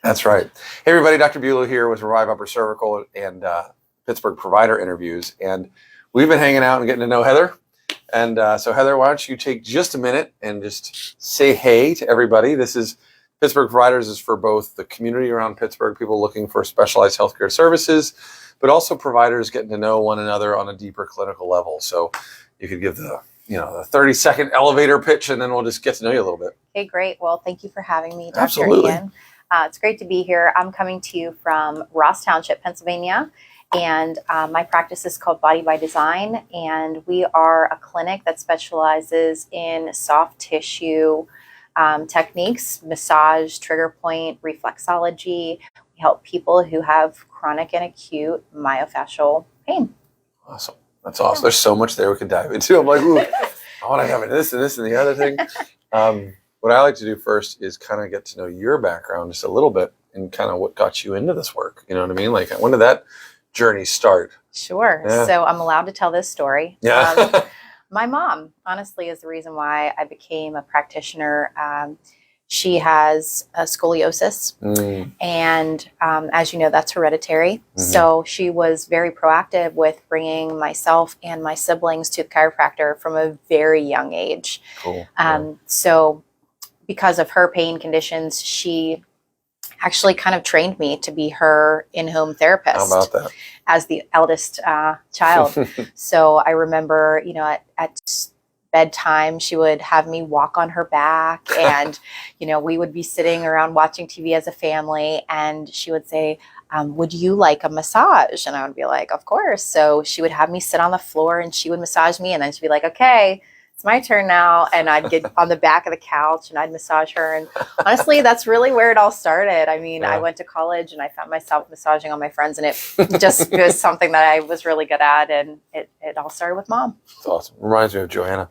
That's right. Hey, everybody, Dr. Bulow here with Revive Upper Cervical and Pittsburgh Provider interviews. And we've been hanging out and getting to know Heather. And so, Heather, why don't you take just a minute and just say hey to everybody. This is Pittsburgh Providers is for both the community around Pittsburgh, people looking for specialized healthcare services, but also providers getting to know one another on a deeper clinical level. So you could give the 30-second elevator pitch, and then we'll just get to know you a little bit. Okay, great. Well, thank you for having me, Dr. Absolutely. Ian. It's great to be here. I'm coming to you from Ross Township, Pennsylvania, and my practice is called Body by Design, and we are a clinic that specializes in soft tissue techniques, massage, trigger point, reflexology. We help people who have chronic and acute myofascial pain. Awesome. That's awesome. There's so much there we could dive into. I'm like, ooh, I want to have this and this and the other thing. What I like to do first is kind of get to know your background just a little bit and kind of what got you into this work. You know what I mean? Like, when did that journey start? Sure. Yeah. So I'm allowed to tell this story. Yeah. My mom, honestly, is the reason why I became a practitioner. She has a scoliosis, and as you know, that's hereditary. Mm-hmm. So she was very proactive with bringing myself and my siblings to the chiropractor from a very young age. Cool. So because of her pain conditions, she actually kind of trained me to be her in-home therapist. How about that? As the eldest child. So I remember, at bedtime, she would have me walk on her back, and, we would be sitting around watching TV as a family, and she would say, would you like a massage? And I would be like, of course. So she would have me sit on the floor and she would massage me, and then she'd be like, okay, it's my turn now. And I'd get on the back of the couch and I'd massage her. And honestly, that's really where it all started. I mean, I went to college and I found myself massaging all my friends, and it just was something that I was really good at. And it all started with Mom. That's awesome. Reminds me of Joanna.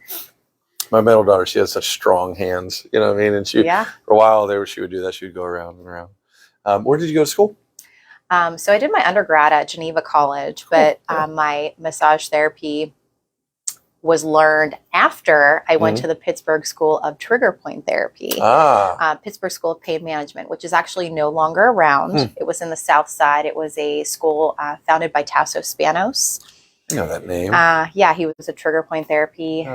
My middle daughter, she has such strong hands, you know what I mean? And she, for a while there, she would do that. She would go around and around. Where did you go to school? So I did my undergrad at Geneva College, but my massage therapy was learned after I went to the Pittsburgh School of Trigger Point Therapy, Pittsburgh School of Pain Management, which is actually no longer around. It was in the South Side. It was a school founded by Tasso Spanos. I know that name. Yeah, he was a trigger point therapy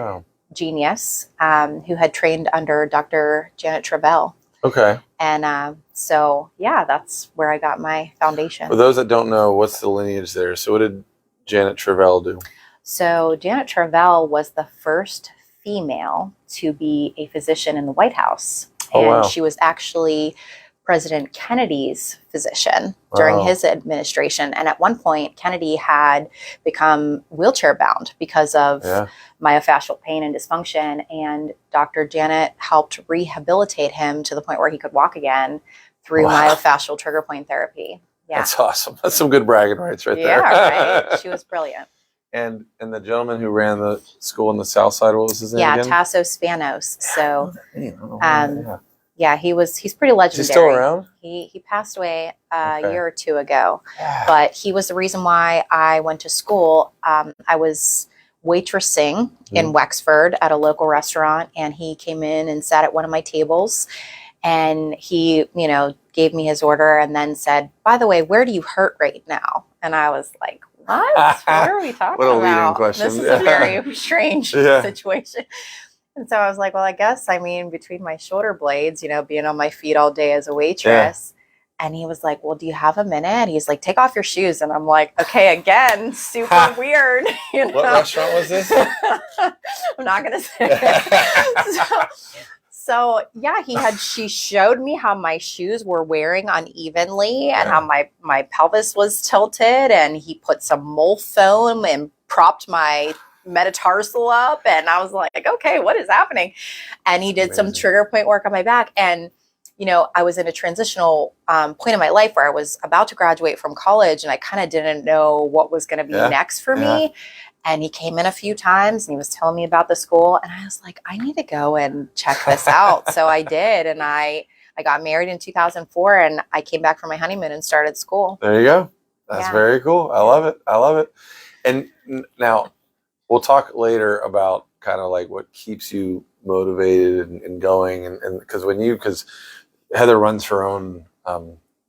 genius who had trained under Dr. Janet Travell. Okay. And so, that's where I got my foundation. For those that don't know, what's the lineage there? So what did Janet Travell do? So Janet Travell was the first female to be a physician in the White House. And she was actually President Kennedy's physician during his administration. And at one point, Kennedy had become wheelchair bound because of myofascial pain and dysfunction. And Dr. Janet helped rehabilitate him to the point where he could walk again through myofascial trigger point therapy. Yeah. That's awesome. That's some good bragging rights right there. Yeah, right. She was brilliant. And the gentleman who ran the school in the South Side, what was his name again? Tasso Spanos. So, he's pretty legendary. Is he still around? He passed away a year or two ago, but he was the reason why I went to school. I was waitressing in Wexford at a local restaurant, and he came in and sat at one of my tables, and he, gave me his order and then said, by the way, where do you hurt right now? And I was like, what? What are we talking what a about? leading question. This is a very strange situation. And so I was like, well, I guess, between my shoulder blades, being on my feet all day as a waitress. Yeah. And he was like, well, do you have a minute? He's like, take off your shoes. And I'm like, okay, again, super weird. What restaurant was this? I'm not going to say it. So she showed me how my shoes were wearing unevenly and how my pelvis was tilted, and he put some mole foam and propped my metatarsal up, and I was like, okay, what is happening? And he did some trigger point work on my back, and I was in a transitional point in my life where I was about to graduate from college, and I kind of didn't know what was going to be next for me. And he came in a few times and he was telling me about the school, and I was like, I need to go and check this out. So I did, and I got married in 2004, and I came back from my honeymoon and started school. There you go. That's very cool. I love it. I love it. And now we'll talk later about kind of like what keeps you motivated and going. And because Heather runs her own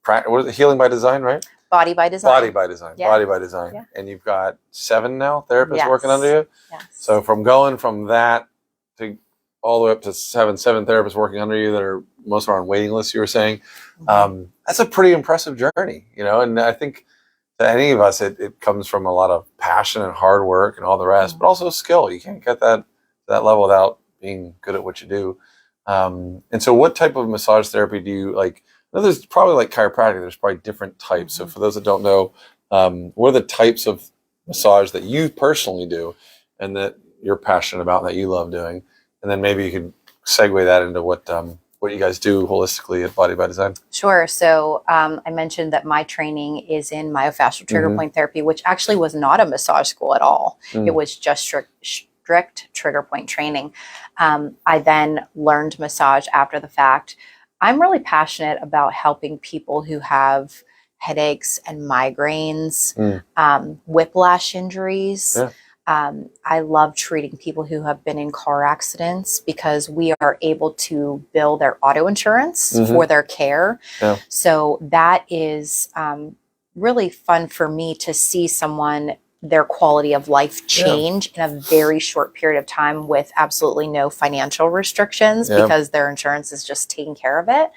what is it? Healing by Design, right? Body by Design. Body by Design. Yeah. Body by Design. Yeah. And you've got 7 now therapists Yes. working under you. Yes. So from going from that to all the way up to seven therapists working under you that are most are on waiting lists, you were saying, that's a pretty impressive journey, you know. And I think to any of us, it comes from a lot of passion and hard work and all the rest, but also skill. You can't get that level without being good at what you do. And so what type of massage therapy do you like? I know there's probably like chiropractic, there's probably different types. So for those that don't know, what are the types of massage that you personally do and that you're passionate about and that you love doing? And then maybe you could segue that into what you guys do holistically at Body by Design. Sure. So I mentioned that my training is in myofascial trigger point therapy, which actually was not a massage school at all. It was just strict trigger point training. I then learned massage after the fact. I'm really passionate about helping people who have headaches and migraines, whiplash injuries. Yeah. I love treating people who have been in car accidents because we are able to bill their auto insurance for their care. Yeah. So that is really fun for me to see someone, their quality of life change in a very short period of time with absolutely no financial restrictions because their insurance is just taking care of it.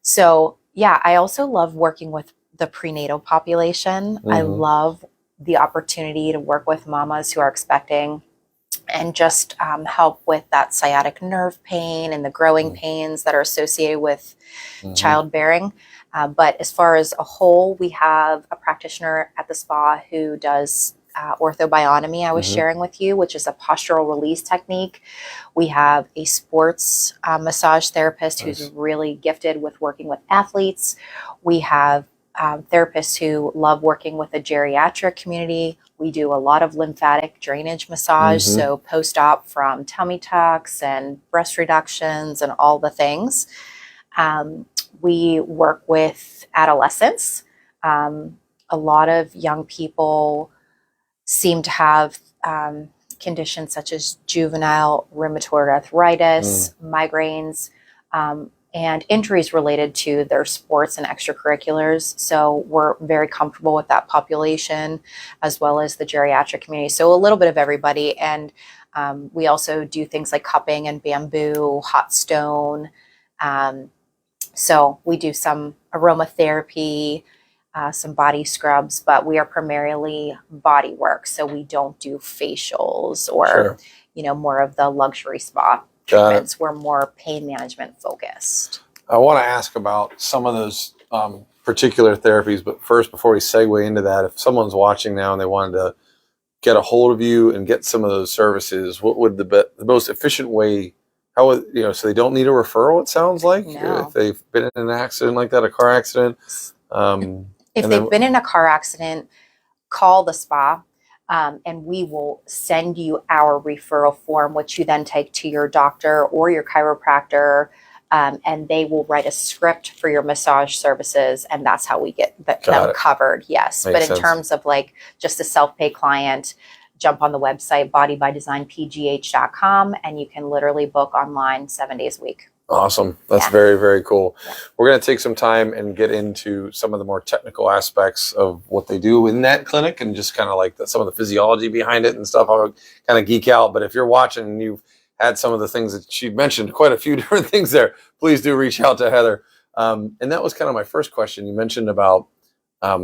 So yeah, I also love working with the prenatal population. I love the opportunity to work with mamas who are expecting and just help with that sciatic nerve pain and the growing pains that are associated with childbearing. But as far as a whole, we have a practitioner at the spa who does orthobiotomy, I was sharing with you, which is a postural release technique. We have a sports massage therapist who's really gifted with working with athletes. We have therapists who love working with the geriatric community. We do a lot of lymphatic drainage massage, so post-op from tummy tucks and breast reductions and all the things. We work with adolescents. A lot of young people seem to have conditions such as juvenile rheumatoid arthritis, migraines, and injuries related to their sports and extracurriculars. So we're very comfortable with that population as well as the geriatric community. So a little bit of everybody. And we also do things like cupping and bamboo, hot stone. So we do some aromatherapy, some body scrubs, but we are primarily body work. So we don't do facials or, more of the luxury spa treatments. We're more pain management focused. I want to ask about some of those particular therapies, but first, before we segue into that, if someone's watching now and they wanted to get a hold of you and get some of those services, what would the most efficient way? How would so they don't need a referral? It sounds like if they've been in an accident like that, a car accident. If they've been in a car accident, call the spa. And we will send you our referral form, which you then take to your doctor or your chiropractor, and they will write a script for your massage services, and that's how we get them covered. Yes, but in terms of like just a self-pay client, jump on the website bodybydesignpgh.com, and you can literally book online 7 days a week. Awesome. That's very, very cool. Yeah. We're going to take some time and get into some of the more technical aspects of what they do in that clinic and just kind of like some of the physiology behind it and stuff. I'll kind of geek out. But if you're watching and you've had some of the things that she mentioned, quite a few different things there, please do reach out to Heather. And that was kind of my first question. You mentioned about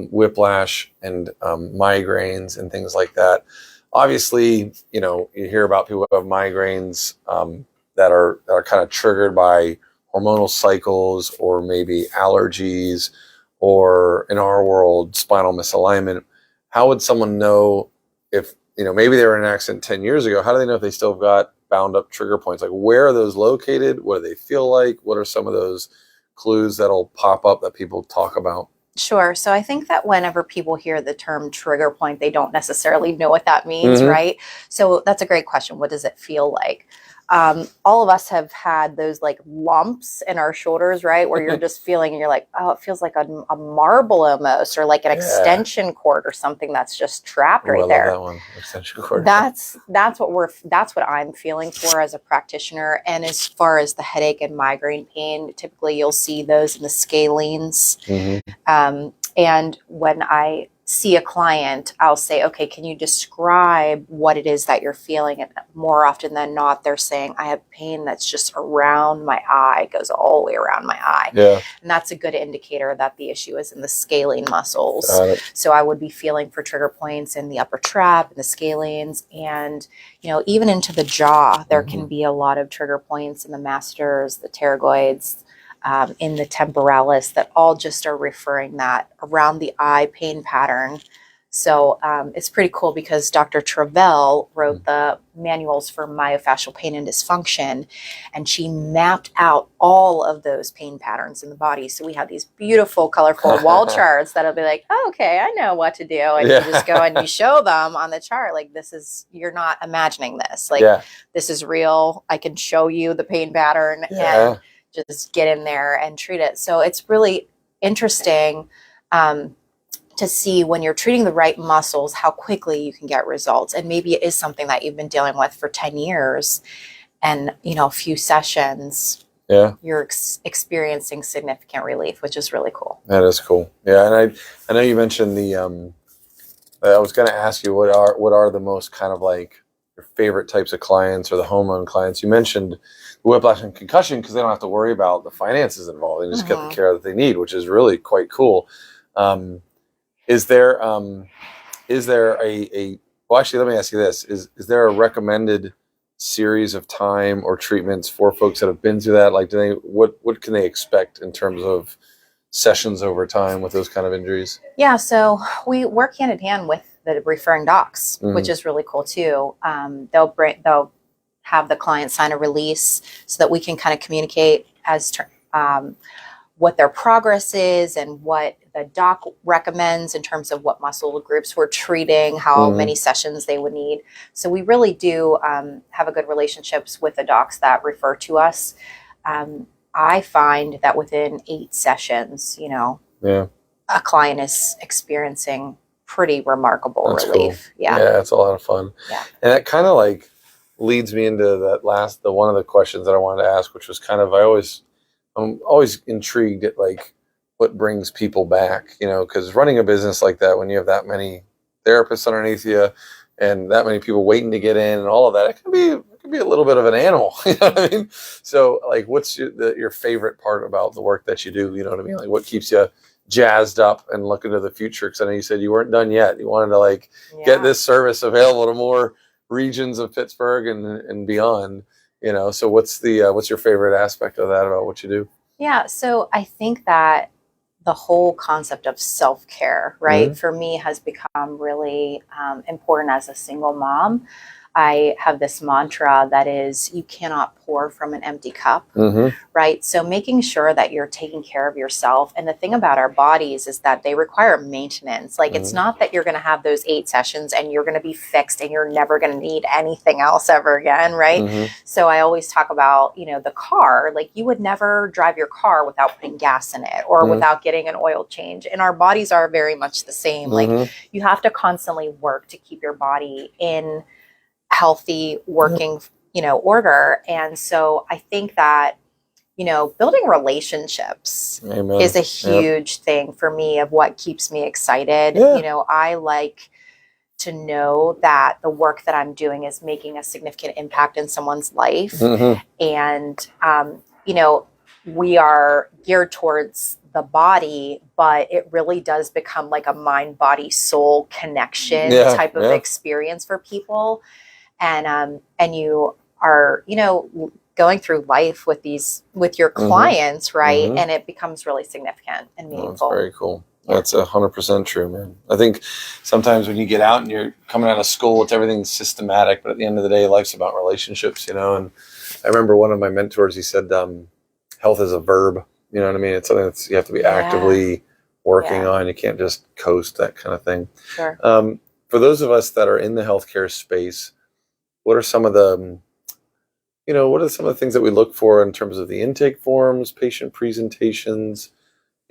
whiplash and migraines and things like that. Obviously, you hear about people who have migraines that are kind of triggered by hormonal cycles or maybe allergies or, in our world, spinal misalignment. How would someone know if, maybe they were in an accident 10 years ago? How do they know if they still have got bound up trigger points? Like, where are those located? What do they feel like? What are some of those clues that'll pop up that people talk about? Sure. So I think that whenever people hear the term trigger point, they don't necessarily know what that means, right? So that's a great question. What does it feel like? all of us have had those like lumps in our shoulders, right? Where you're just feeling, and you're like, oh, it feels like a marble almost, or like an extension cord or something that's just trapped right there. I love that one, extension cord. That's what I'm feeling for as a practitioner. And as far as the headache and migraine pain, typically you'll see those in the scalenes. And when I see a client, I'll say, okay, can you describe what it is that you're feeling? And more often than not, they're saying, I have pain that's just around my eye, goes all the way around my eye. And that's a good indicator that the issue is in the scalene muscles. So I would be feeling for trigger points in the upper trap and the scalenes, and even into the jaw. There can be a lot of trigger points in the masseters, the pterygoids, in the temporalis, that all just are referring that around the eye pain pattern. So it's pretty cool because Dr. Travell wrote the manuals for myofascial pain and dysfunction, and she mapped out all of those pain patterns in the body. So we have these beautiful, colorful wall charts that'll be like, oh, okay, I know what to do. And you just go and you show them on the chart, like, you're not imagining this. Like, this is real. I can show you the pain pattern and just get in there and treat it. So it's really interesting to see when you're treating the right muscles, how quickly you can get results. And maybe it is something that you've been dealing with for 10 years and, a few sessions, you're experiencing significant relief, which is really cool. That is cool. Yeah. And I know you mentioned I was going to ask you, what are the most kind of like your favorite types of clients or the home run clients? You mentioned whiplash and concussion because they don't have to worry about the finances involved. They just get the care that they need, which is really quite cool. Is there well, actually, let me ask you this. Is there a recommended series of time or treatments for folks that have been through that? Like, what can they expect in terms of sessions over time with those kind of injuries? Yeah, so we work hand in hand with the referring docs, which is really cool too. They'll have the client sign a release so that we can kind of communicate as to what their progress is and what the doc recommends in terms of what muscle groups we're treating, how many sessions they would need. So we really do have a good relationships with the docs that refer to us. I find that within 8 sessions, a client is experiencing pretty remarkable relief. Cool. Yeah, it's a lot of fun. Yeah. And that kind of like leads me into the one of the questions that I wanted to ask, which was kind of, I'm always intrigued at like what brings people back, because running a business like that, when you have that many therapists underneath you and that many people waiting to get in and all of that, it can be a little bit of an animal. You know what I mean? So like, what's your favorite part about the work that you do? You know what I mean? Like, what keeps you jazzed up and looking to the future? Because I know you said you weren't done yet. You wanted to get this service available to more regions of Pittsburgh and beyond. So what's your favorite aspect of that about what you do? Yeah, so I think that the whole concept of self-care, right, for me has become really important as a single mom. I have this mantra that is, you cannot pour from an empty cup, right? So making sure that you're taking care of yourself. And the thing about our bodies is that they require maintenance. Like, it's not that you're going to have those 8 sessions and you're going to be fixed and you're never going to need anything else ever again, right? So I always talk about, the car. Like, you would never drive your car without putting gas in it or without getting an oil change. And our bodies are very much the same. Like, you have to constantly work to keep your body in healthy working, order. And so I think that, building relationships is a huge thing for me of what keeps me excited. I like to know that the work that I'm doing is making a significant impact in someone's life. And, we are geared towards the body, but it really does become like a mind, body, soul connection type of experience for people. And you are, going through life with your clients, right? And it becomes really significant and meaningful. That's very cool. That's 100% true, man. I think sometimes when you get out and you're coming out of school, everything's systematic, but at the end of the day, life's about relationships, And I remember one of my mentors, he said, health is a verb. You know what I mean? It's something that you have to be actively working on. You can't just coast, that kind of thing. Sure. For those of us that are in the healthcare space, what are some of the, what are some of the things that we look for in terms of the intake forms, patient presentations?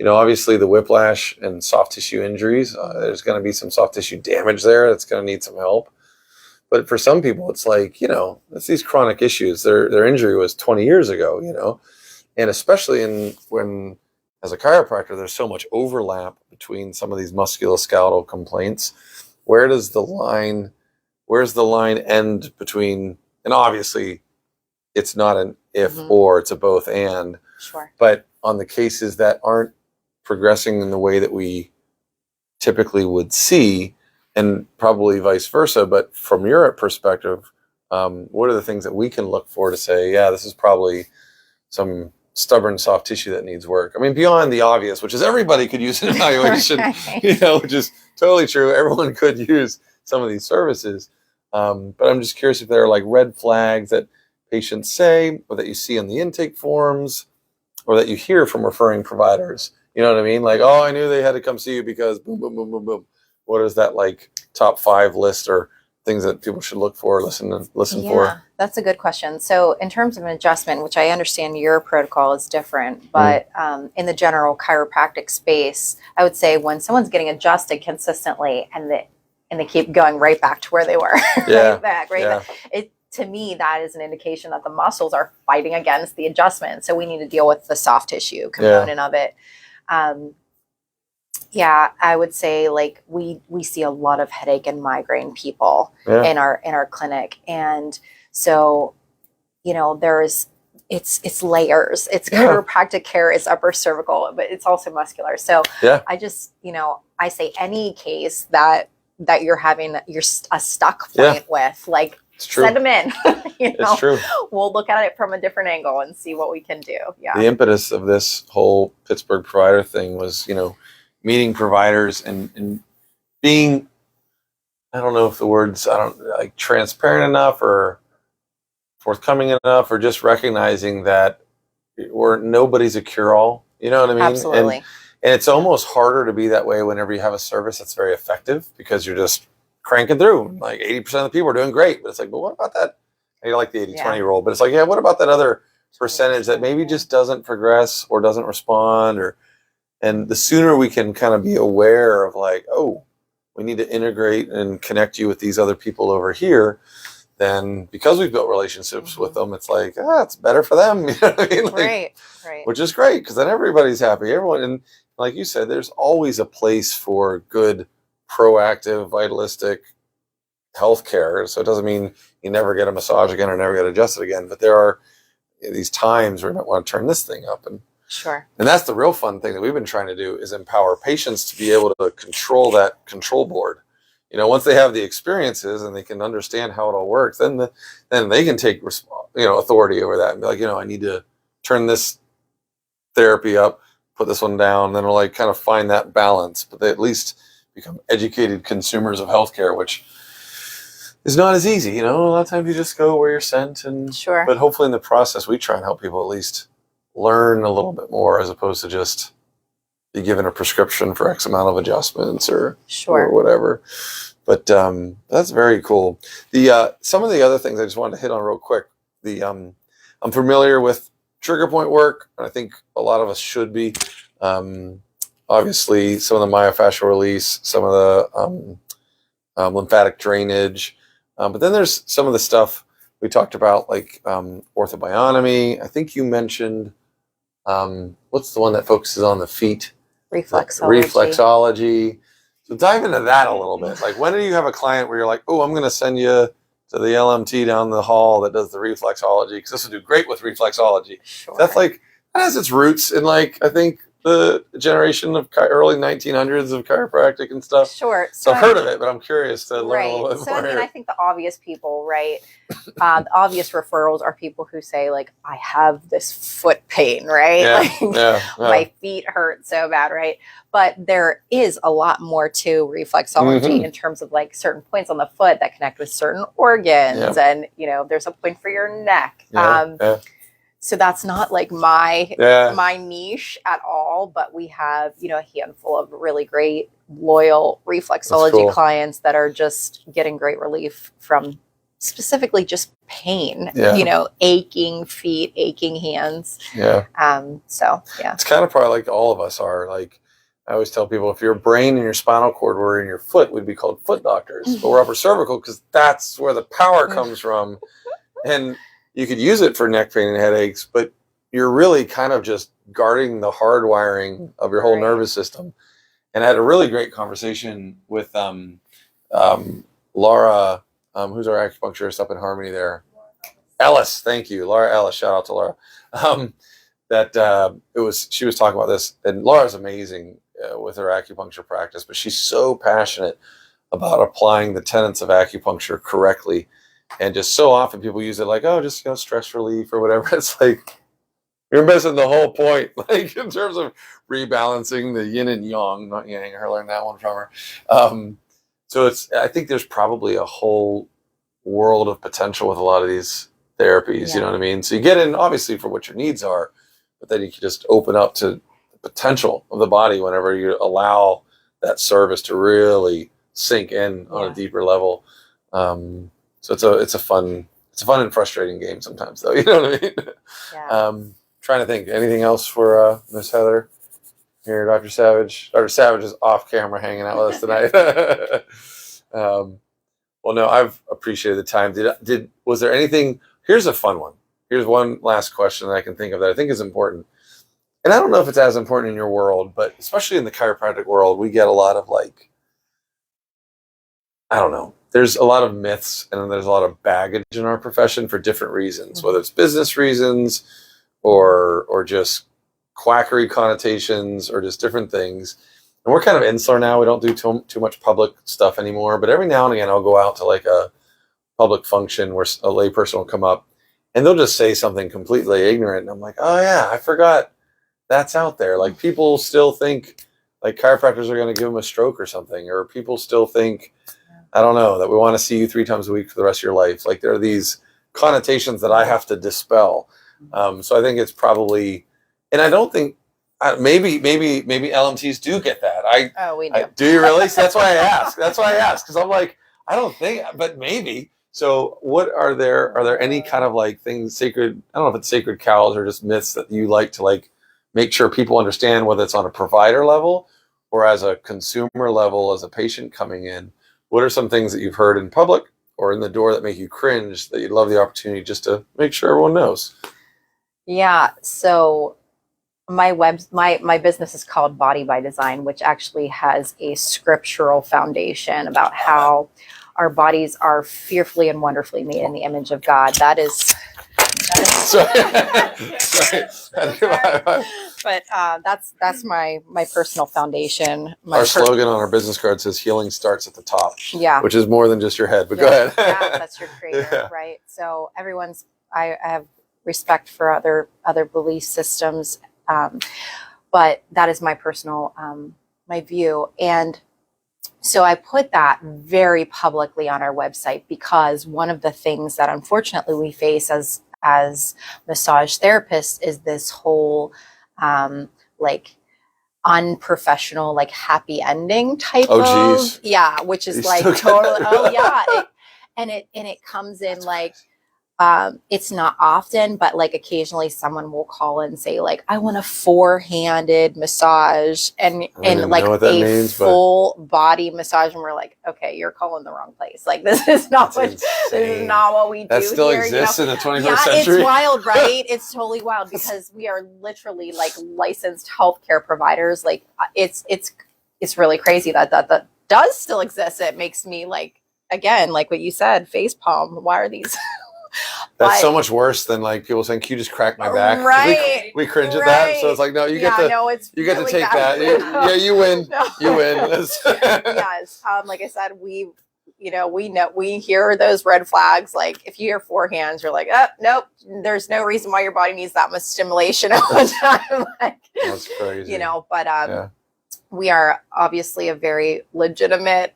Obviously the whiplash and soft tissue injuries, there's going to be some soft tissue damage there that's going to need some help. But for some people, it's like, it's these chronic issues. Their injury was 20 years ago, and especially when as a chiropractor, there's so much overlap between some of these musculoskeletal complaints. Where's the line end between, and obviously it's not an if or, it's a both and. Sure. But on the cases that aren't progressing in the way that we typically would see, and probably vice versa, but from your perspective, what are the things that we can look for to say, yeah, this is probably some stubborn soft tissue that needs work? I mean, beyond the obvious, which is everybody could use an evaluation, Right. which is totally true. Everyone could use some of these services. But I'm just curious if there are like red flags that patients say, or that you see on the intake forms, or that you hear from referring providers. You know what I mean? Like, oh, I knew they had to come see you because boom, boom, boom, boom, boom. What is that like top 5 list or things that people should look for, listen for? Yeah, that's a good question. So in terms of an adjustment, which I understand your protocol is different, but in the general chiropractic space, I would say when someone's getting adjusted consistently and they keep going right back to where they were, Yeah. right back. To me, that is an indication that the muscles are fighting against the adjustment. So we need to deal with the soft tissue component of it. I would say like we see a lot of headache and migraine people in our clinic, and so it's layers. It's chiropractic care, it's upper cervical, but it's also muscular. So I just I say any case that you're having you're a stuck point with, like, send them in. It's true. We'll look at it from a different angle and see what we can do. Yeah. The impetus of this whole Pittsburgh Provider thing was, meeting providers and being, I don't know if the words, transparent enough or forthcoming enough, or just recognizing that nobody's a cure-all. You know what I mean? Absolutely. And it's almost harder to be that way whenever you have a service that's very effective, because you're just cranking through. Like 80% of the people are doing great, but it's like, but what about that? I like the 80-20 rule, but it's like, what about that other percentage that maybe just doesn't progress or doesn't respond? And the sooner we can kind of be aware of like, oh, we need to integrate and connect you with these other people over here, then because we've built relationships with them, it's like, it's better for them. You know what I mean? Like, right. Which is great, because then everybody's happy. Everyone, and like you said, there's always a place for good, proactive, vitalistic healthcare. So it doesn't mean you never get a massage again or never get adjusted again, but there are these times where you might want to turn this thing up. And that's the real fun thing that we've been trying to do, is empower patients to be able to control that control board. Once they have the experiences and they can understand how it all works, then they can take authority over that and be like, I need to turn this therapy up, put this one down. Then we'll kind of find that balance, but they at least become educated consumers of healthcare, which is not as easy. A lot of times you just go where you're sent, but hopefully in the process we try and help people at least learn a little bit more, as opposed to just be given a prescription for X amount of adjustments or whatever. But that's very cool. The some of the other things I just wanted to hit on real quick. I'm familiar with trigger point work, and I think a lot of us should be. Obviously, some of the myofascial release, some of the lymphatic drainage, but then there's some of the stuff we talked about, like orthobionomy. I think you mentioned what's the one that focuses on the feet? Reflexology. So dive into that a little bit. Like, when do you have a client where you're like, oh, I'm going to send you to the LMT down the hall that does the reflexology, because this will do great with reflexology. That's that has its roots in I think the generation of early 1900s of chiropractic and stuff. So I've heard of it, but I'm curious to learn a little bit more. I think the obvious people, the obvious referrals are people who say, like, I have this foot pain, right? My feet hurt so bad, right? But there is a lot more to reflexology in terms of certain points on the foot that connect with certain organs, and there's a point for your neck. So that's not my niche at all, but we have, a handful of really great, loyal reflexology clients that are just getting great relief from specifically just pain, Yeah. aching feet, aching hands. Yeah. So yeah. It's kind of probably like all of us are. Like I always tell people, if your brain and your spinal cord were in your foot, we'd be called foot doctors. But we're upper cervical because that's where the power comes from. And you could use it for neck pain and headaches, but you're really kind of just guarding the hardwiring of your whole nervous system. And I had a really great conversation with Laura, who's our acupuncturist up in Harmony there. Ellis, thank you. Laura Ellis, shout out to Laura. She was talking about this, and Laura's amazing with her acupuncture practice, but she's so passionate about applying the tenets of acupuncture correctly. And just so often people use it like, oh, just stress relief or whatever. It's like you're missing the whole point, like in terms of rebalancing the yin and yang. Not yang, I learned that one from her. So I think there's probably a whole world of potential with a lot of these therapies. You know what I mean? So you get in obviously for what your needs are, but then you can just open up to the potential of the body whenever you allow that service to really sink in on a deeper level. So it's a fun and frustrating game sometimes, though. You know what I mean? Yeah. Trying to think. Anything else for Miss Heather here, Dr. Savage? Dr. Savage is off camera hanging out with us tonight. Well, no, I've appreciated the time. Was there anything? Here's a fun one. Here's one last question that I can think of that I think is important. And I don't know if it's as important in your world, but especially in the chiropractic world, we get a lot of I don't know. There's a lot of myths and there's a lot of baggage in our profession for different reasons, whether it's business reasons or just quackery connotations or just different things. And we're kind of insular now. We don't do too much public stuff anymore, but every now and again, I'll go out to a public function where a layperson will come up and they'll just say something completely ignorant. And I'm like, oh yeah, I forgot that's out there. Like people still think like chiropractors are going to give them a stroke or something, or people still think, I don't know, that we want to see you 3 times a week for the rest of your life. Like there are these connotations that I have to dispel. So I think it's probably, and I don't think, maybe LMTs do get that. We do. Do you really? So that's why I ask. Because I'm like, I don't think, but maybe. So what are there any kind of things sacred, I don't know if it's sacred cows or just myths that you like to make sure people understand, whether it's on a provider level or as a consumer level, as a patient coming in? What are some things that you've heard in public or in the door that make you cringe that you'd love the opportunity just to make sure everyone knows? Yeah. So my business is called Body by Design, which actually has a scriptural foundation about how our bodies are fearfully and wonderfully made in the image of God. That is Sorry. But that's my personal foundation. Our slogan on our business card says healing starts at the top. Yeah. Which is more than just your head, but go ahead. Yeah, that's your creator, right? So I have respect for other belief systems, but that is my personal my view. And so I put that very publicly on our website because one of the things that unfortunately we face as massage therapists is this whole unprofessional, happy ending type geez. Which is totally, and it comes in it's not often, but occasionally someone will call and say I want a 4-handed massage and a full body massage, and we're like, okay, you're calling the wrong place. This is not what we do. That still here, exists in the 21st century. It's wild, right? It's totally wild because we are literally licensed healthcare providers. It's really crazy that does still exist. It makes me again, what you said, face palm. Why are these? That's so much worse than people saying, "Can you just crack my back?" Right. We cringe at that. So it's no, you get to take that. Yeah, you win. No. You win. Yes. Like I said, we hear those red flags. If you hear 4 hands, you're oh, nope. There's no reason why your body needs that much stimulation at one time. That's crazy. But we are obviously a very legitimate,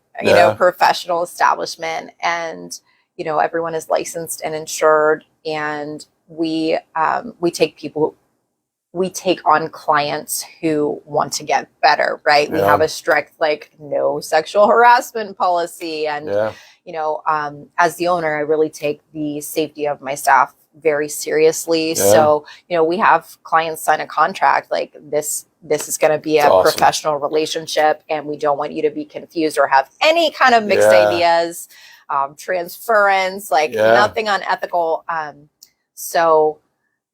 professional establishment, and everyone is licensed and insured, and we take on clients who want to get better, right? We have a strict no sexual harassment policy, and as the owner, I really take the safety of my staff very seriously. Yeah. So, we have clients sign a contract like this is going to be That's a awesome. professional relationship, and we don't want you to be confused or have any kind of mixed Yeah. ideas, transference, like Yeah. nothing unethical. So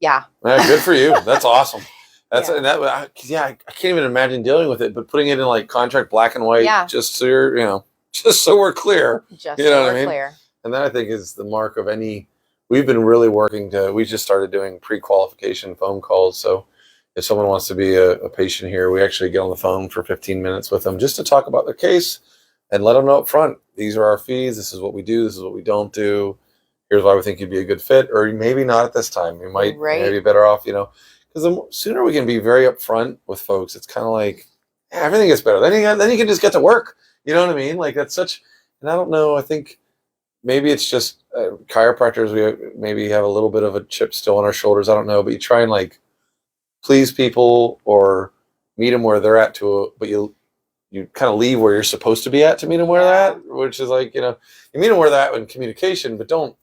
yeah. Yeah, good for you. That's awesome. That's Yeah. I can't even imagine dealing with it, but putting it in like contract black and white, Yeah. just so you're, just so we're clear. Just You know so what I we're mean? clear. And that I think is the mark of any. We've been really we just started doing pre-qualification phone calls. So if someone wants to be a patient here, we actually get on the phone for 15 minutes with them just to talk about their case and let them know up front, these are our fees. This is what we do. This is what we don't do. Here's why we think you'd be a good fit, or maybe not at this time. You might Right. be better off, because the sooner we can be very upfront with folks, it's kind of like everything gets better. Then you can just get to work. You know what I mean? Like that's such, and I don't know. I think maybe it's just chiropractors. We maybe have a little bit of a chip still on our shoulders. I don't know, but you try and like please people or meet them where they're at but you kind of leave where you're supposed to be at to meet them where they're at, which is like, you meet them where they're at in communication, but don't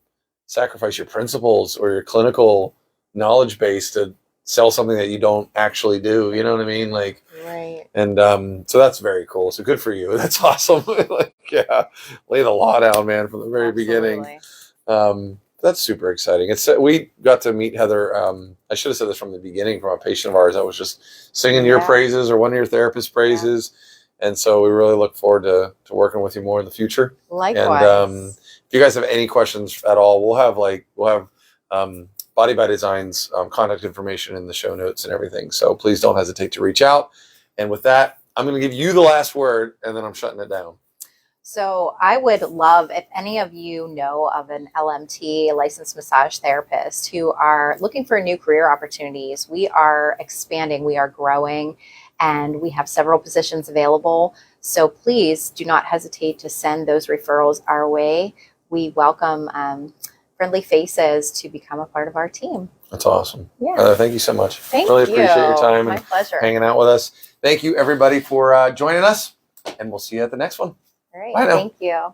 sacrifice your principles or your clinical knowledge base to sell something that you don't actually do. You know what I mean? Like, Right. and so that's very cool. So good for you. That's awesome. Like, yeah, lay the law down, man, from the very beginning. That's super exciting. We got to meet Heather. I should have said this from the beginning from a patient of ours that was just singing your praises or one of your therapist's praises. Yeah. And so we really look forward to working with you more in the future. Likewise. And if you guys have any questions at all, we'll have Body by Design's contact information in the show notes and everything. So please don't hesitate to reach out. And with that, I'm going to give you the last word, and then I'm shutting it down. So I would love if any of you know of an LMT, licensed massage therapist, who are looking for new career opportunities. We are expanding, we are growing, and we have several positions available. So please do not hesitate to send those referrals our way. We welcome friendly faces to become a part of our team. That's awesome. Yeah. Thank you so much. Thank really you. Appreciate your time. My and pleasure. Hanging out with us. Thank you, everybody, for joining us, and we'll see you at the next one. All right. Bye now. Thank you.